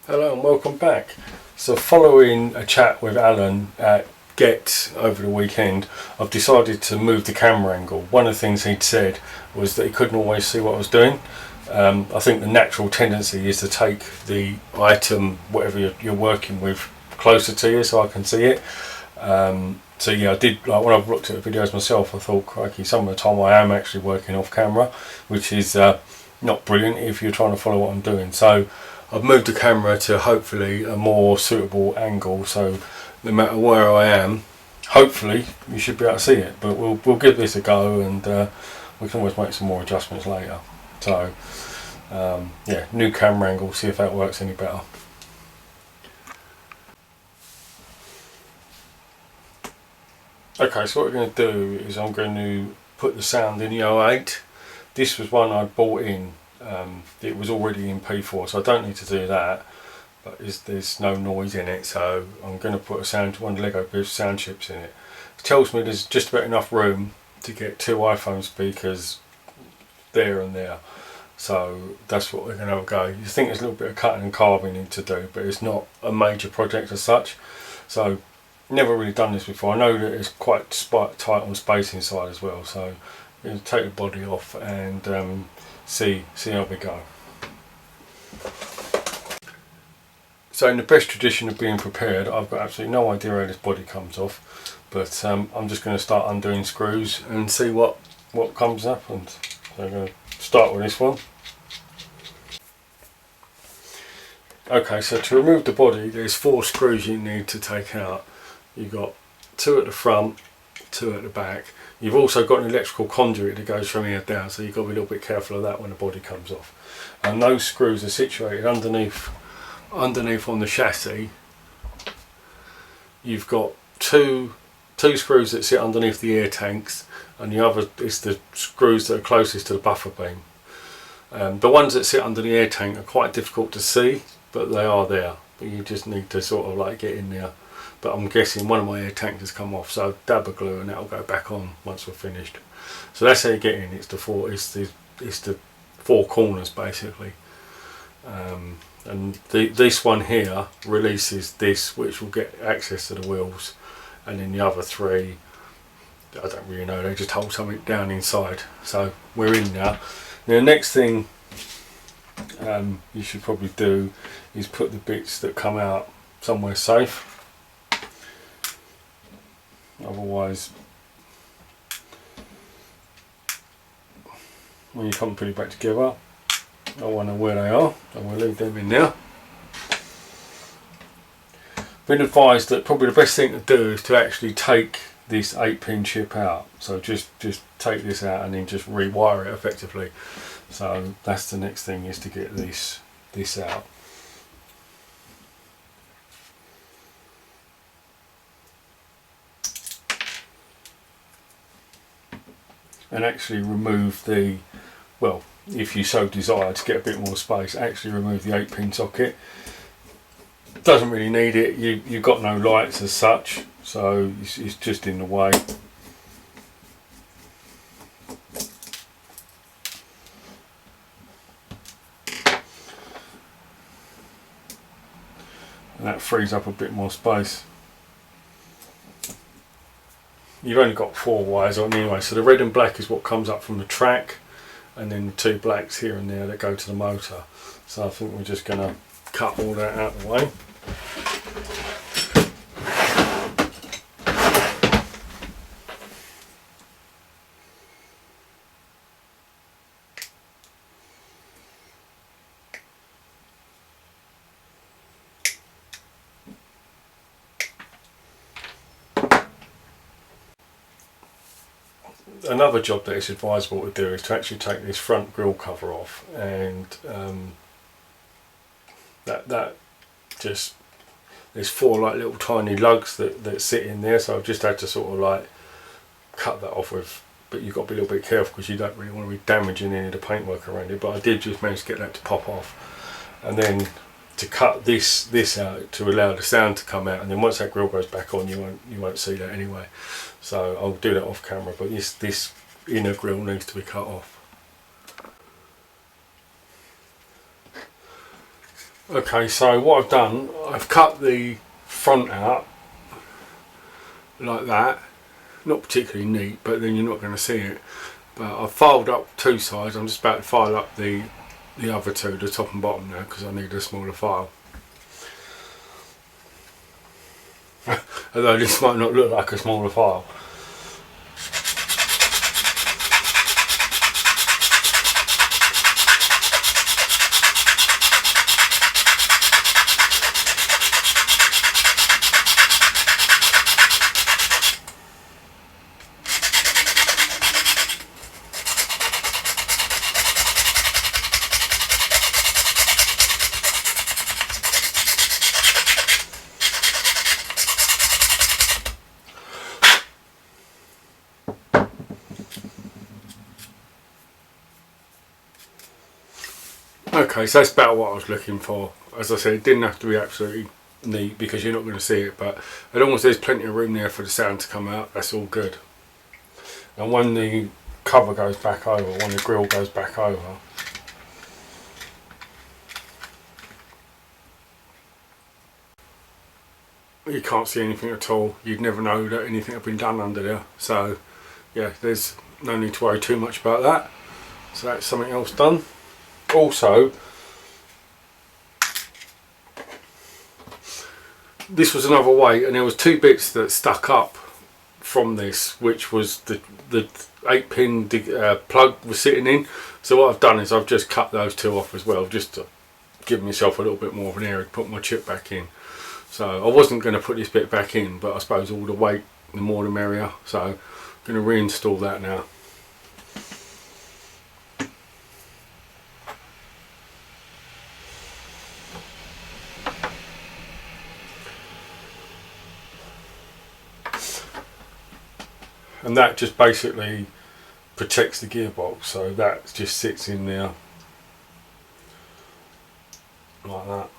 Hello and welcome back. So following a chat with Alan at Get over the weekend, I've decided to move the camera angle. One of the things he'd said was that he couldn't always see what I was doing. I think the natural tendency is to take the item, whatever you're working with, closer to you so I can see it. So yeah, I did, like when I've looked at the videos myself, I thought, crikey, some of the time I am actually working off camera, which is not brilliant if you're trying to follow what I'm doing. So I've moved the camera to hopefully a more suitable angle, so no matter where I am, hopefully you should be able to see it. But we'll give this a go, and we can always make some more adjustments later. So yeah, new camera angle, see if that works any better. Okay, so what we're going to do is I'm going to put the sound in the 08. This was one I bought in. It was already in P4, so I don't need to do that, but there's no noise in it, so I'm going to put one of the Legomanbiffo Sound chips in it. It tells me there's just about enough room to get 2 iPhone speakers there and there, so that's what we're going to have a go. You think there's a little bit of cutting and carving in to do, but it's not a major project as such, so never really done this before. I know that it's quite tight on space inside as well, so I'm going to take the body off and see how we go. So in the best tradition of being prepared, I've got absolutely no idea how this body comes off, but I'm just going to start undoing screws and see what comes up. And so I'm going to start with this one. Okay, so to remove the body, there's 4 screws you need to take out. You've got 2 at the front, 2 at the back. You've also got an electrical conduit that goes from here down, so you've got to be a little bit careful of that when the body comes off. And those screws are situated underneath on the chassis. You've got two screws that sit underneath the air tanks, and the other is the screws that are closest to the buffer beam. The ones that sit under the air tank are quite difficult to see, but they are there. But you just need to sort of like get in there. But I'm guessing one of my air tanks has come off, so I'll dab a glue and that'll go back on once we're finished. So that's how you get in. It's the 4 corners basically. And this one here releases this, which will get access to the wheels, and then the other 3, I don't really know, they just hold something down inside. So we're in now. Now the next thing you should probably do is put the bits that come out somewhere safe. Otherwise, when you come put it back together, I want to know where they are, so we'll leave them in there. Been advised that probably the best thing to do is to actually take this 8-pin chip out. So just take this out and then just rewire it effectively. So that's the next thing, is to get this out. And actually remove well, if you so desire to get a bit more space, actually remove the 8-pin socket. Doesn't really need it. You've got no lights as such, so it's just in the way. And that frees up a bit more space. You've only got 4 wires on anyway, so the red and black is what comes up from the track, and then the 2 blacks here and there that go to the motor. So I think we're just going to cut all that out of the way. Another job that it's advisable to do is to actually take this front grille cover off, and that just, there's 4 like little tiny lugs that sit in there, so I've just had to sort of like cut that off with, but you've got to be a little bit careful because you don't really want to be damaging any of the paintwork around it, but I did just manage to get that to pop off, and then to cut this out to allow the sound to come out, and then once that grille goes back on, you won't see that anyway. So I'll do that off camera, but this inner grille needs to be cut off. Okay, so what I've done, I've cut the front out like that. Not particularly neat, but then you're not going to see it. But I've filed up two sides. I'm just about to file up the other two, the top and bottom now, because I need a smaller file. Although this might not look like a smaller file. Okay, so that's about what I was looking for. As I said, it didn't have to be absolutely neat because you're not going to see it, but as long as there's plenty of room there for the sound to come out, that's all good. And when the cover goes back over, when the grill goes back over, you can't see anything at all. You'd never know that anything had been done under there. So yeah, there's no need to worry too much about that. So that's something else done. Also, this was another way, and there was two bits that stuck up from this, which was the 8-pin plug was sitting in. So what I've done is I've just cut those two off as well, just to give myself a little bit more of an area to put my chip back in. So I wasn't going to put this bit back in, but I suppose all the weight, the more the merrier. So I'm going to reinstall that now. And that just basically protects the gearbox, so that just sits in there like that.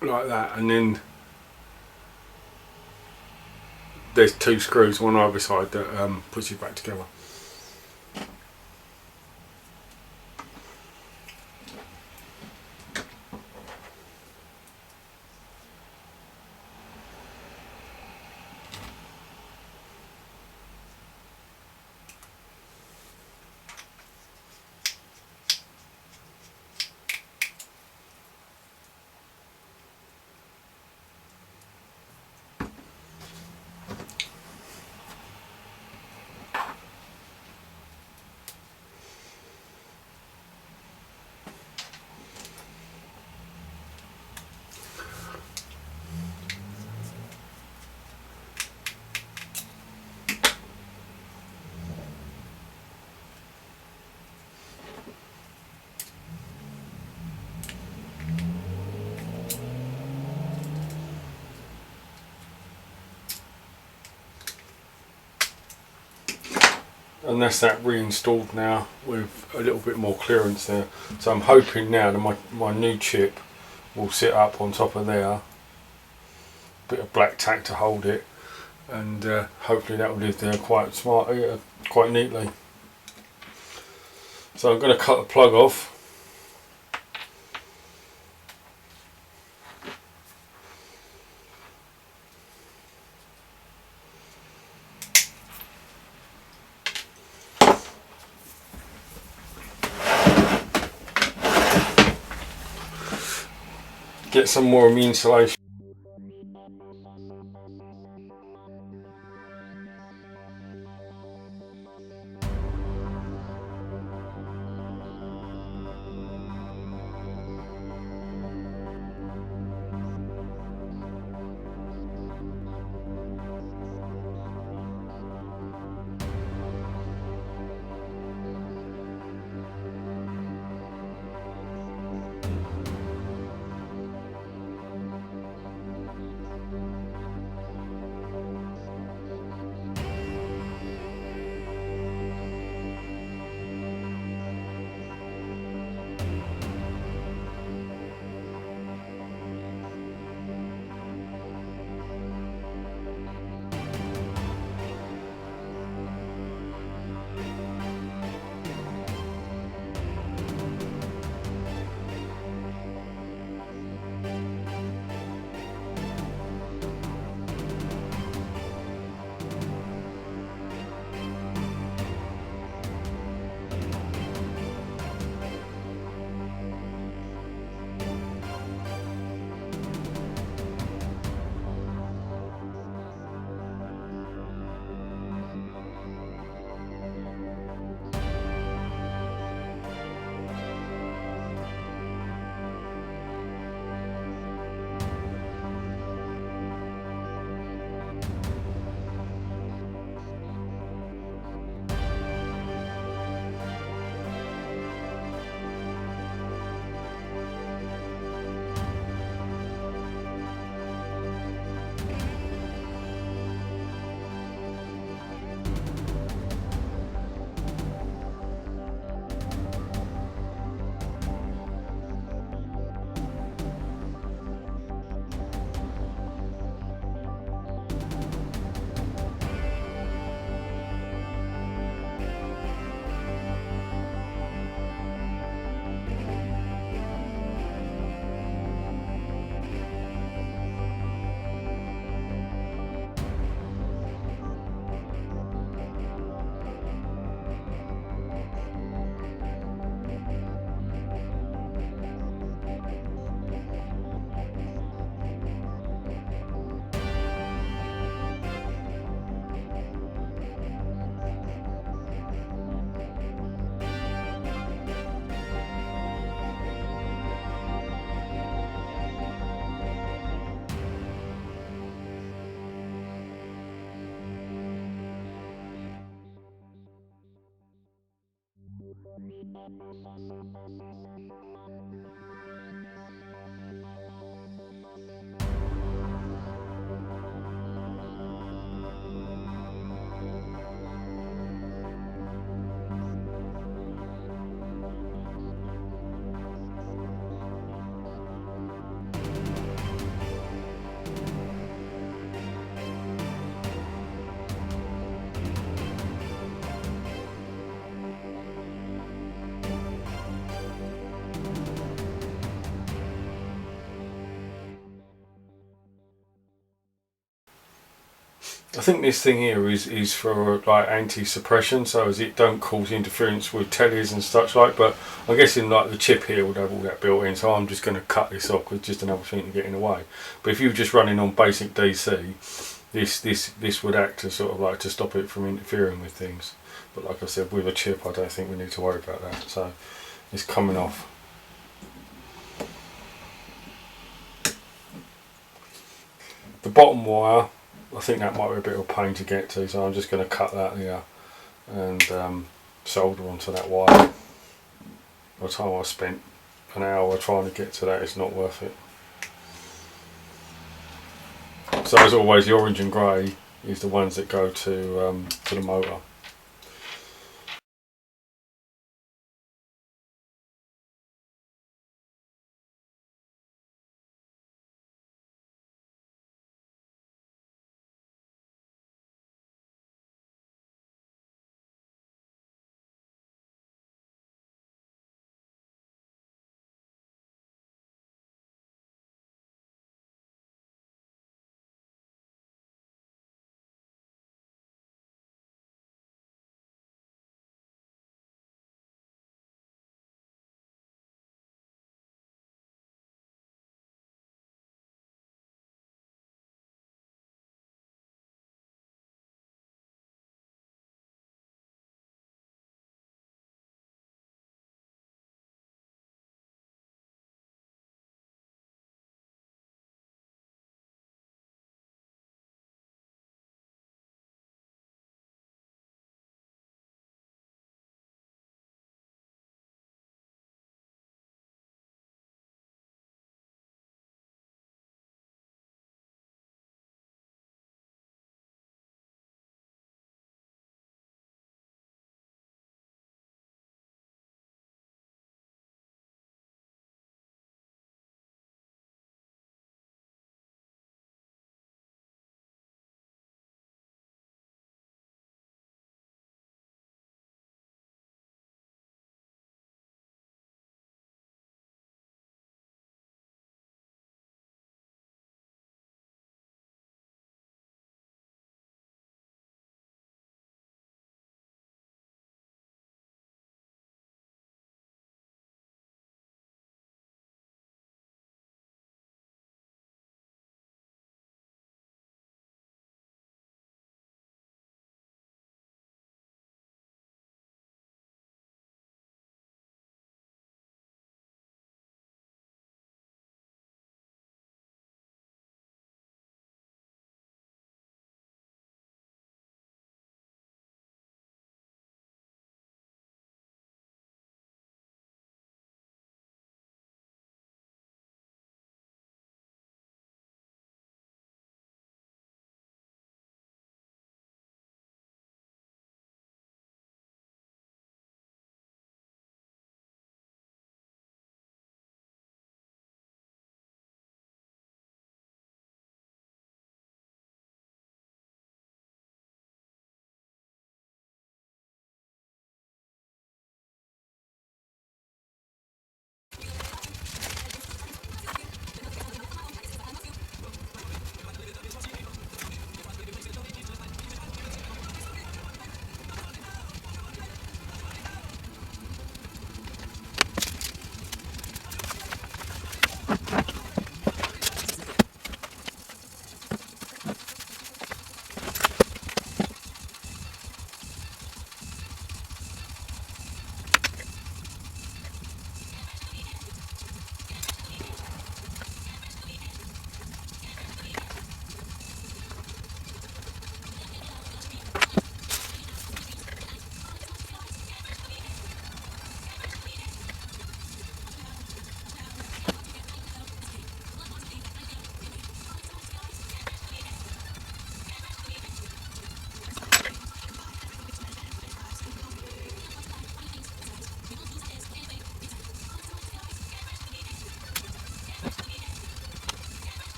Like that, and then there's two screws on either side that puts it back together. And that's that reinstalled now with a little bit more clearance there. So I'm hoping now that my new chip will sit up on top of there, bit of black tack to hold it, and hopefully that will live there quite quite neatly. So I'm going to cut the plug off. Get some more of the insulation. I think this thing here is for like anti-suppression, so as it don't cause interference with tellies and such like. But I'm guessing like the chip here would have all that built in, so I'm just going to cut this off with just another thing to get in the way. But if you were just running on basic DC, this would act as sort of like to stop it from interfering with things. But like I said, with a chip, I don't think we need to worry about that. So it's coming off. The bottom wire, I think that might be a bit of a pain to get to, so I'm just going to cut that here and solder onto that wire. By the time I spent an hour trying to get to that, it's not worth it. So as always, the orange and grey is the ones that go to the motor.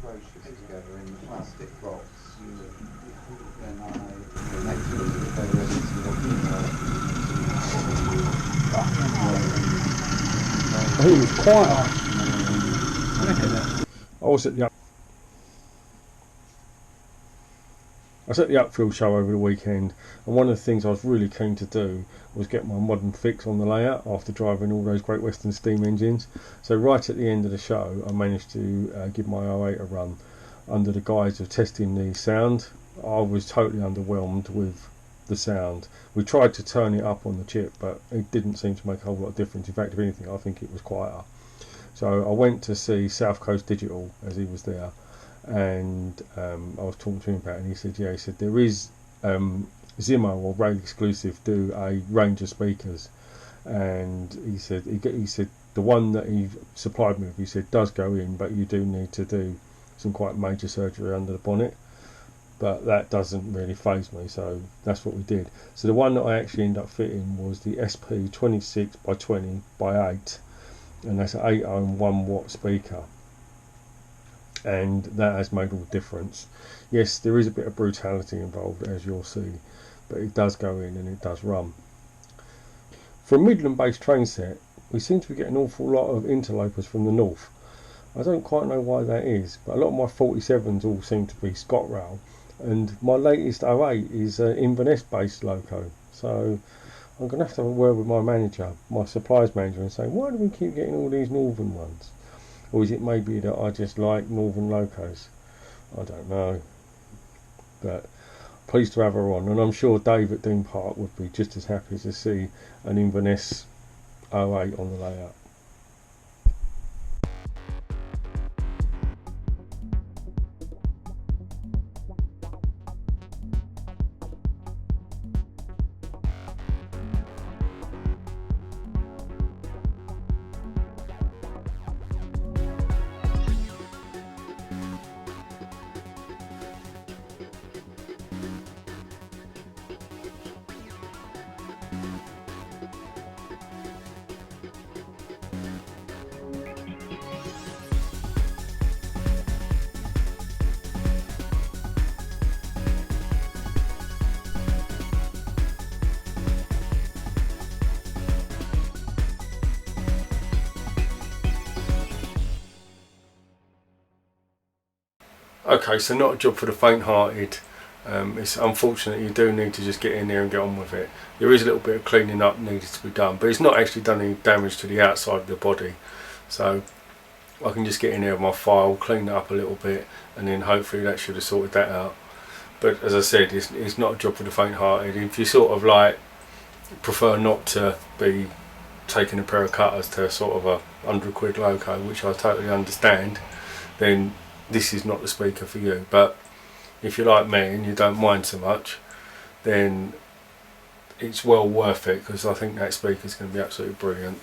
brochures together in the plastic box. Then I make sure that they're ready to look in I think it was quieter. I was at the Upfield show over the weekend, and one of the things I was really keen to do was get my modern fix on the layout after driving all those Great Western steam engines. So right at the end of the show, I managed to give my 08 a run under the guise of testing the sound. I was totally underwhelmed with the sound. We tried to turn it up on the chip, but it didn't seem to make a whole lot of difference. In fact, if anything, I think it was quieter. So I went to see South Coast Digital as he was there, and I was talking to him about it, and he said, yeah, he said there is Zimmo or Rail Exclusive do a range of speakers, and he said the one that he supplied me with, he said, does go in, but you do need to do some quite major surgery under the bonnet, but that doesn't really faze me, so that's what we did. So the one that I actually ended up fitting was the SP 26 by 20 by 8, and that's an 8 ohm 1 watt speaker, and that has made all the difference. Yes, there is a bit of brutality involved, as you'll see, but it does go in and it does run. For a Midland based train set, we seem to be getting an awful lot of interlopers from the north. I don't quite know why that is, but a lot of my 47s all seem to be ScotRail, and my latest 08 is an Inverness based loco, so I'm going to have a word with my manager, my supplies manager, and say, why do we keep getting all these northern ones? Or is it maybe that I just like northern locos? I don't know. But pleased to have her on, and I'm sure Dave at Dean Park would be just as happy to see an Inverness 08 on the layout. Okay, so not a job for the faint-hearted. It's unfortunate, you do need to just get in there and get on with it. There is a little bit of cleaning up needed to be done, but it's not actually done any damage to the outside of the body. So I can just get in there with my file, clean it up a little bit, and then hopefully that should have sorted that out. But as I said, it's not a job for the faint-hearted. If you sort of like prefer not to be taking a pair of cutters to sort of a £100 loco, which I totally understand, then this is not the speaker for you. But if you're like me and you don't mind so much, then it's well worth it, because I think that speaker is going to be absolutely brilliant.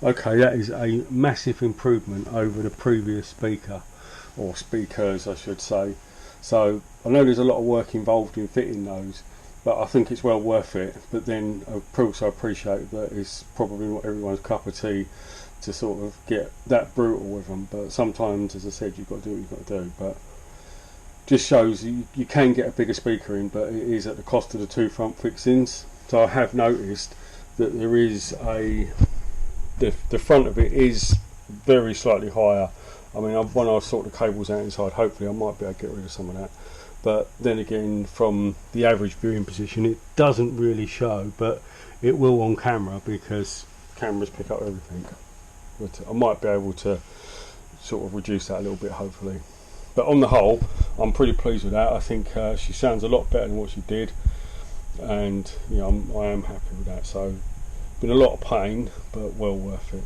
Okay, that is a massive improvement over the previous speaker, or speakers I should say. So I know there's a lot of work involved in fitting those, but I think it's well worth it. But then I also appreciate that it's probably not everyone's cup of tea to sort of get that brutal with them. But sometimes, as I said, you've got to do what you've got to do. But just shows you can get a bigger speaker in, but it is at the cost of the two front fixings. So I have noticed that there is the front of it is very slightly higher. I mean, when I sort the cables out inside, hopefully I might be able to get rid of some of that. But then again, from the average viewing position, it doesn't really show, but it will on camera because cameras pick up everything. But I might be able to sort of reduce that a little bit, hopefully. But on the whole, I'm pretty pleased with that. I think she sounds a lot better than what she did, and I am happy with that. So, been a lot of pain, but well worth it.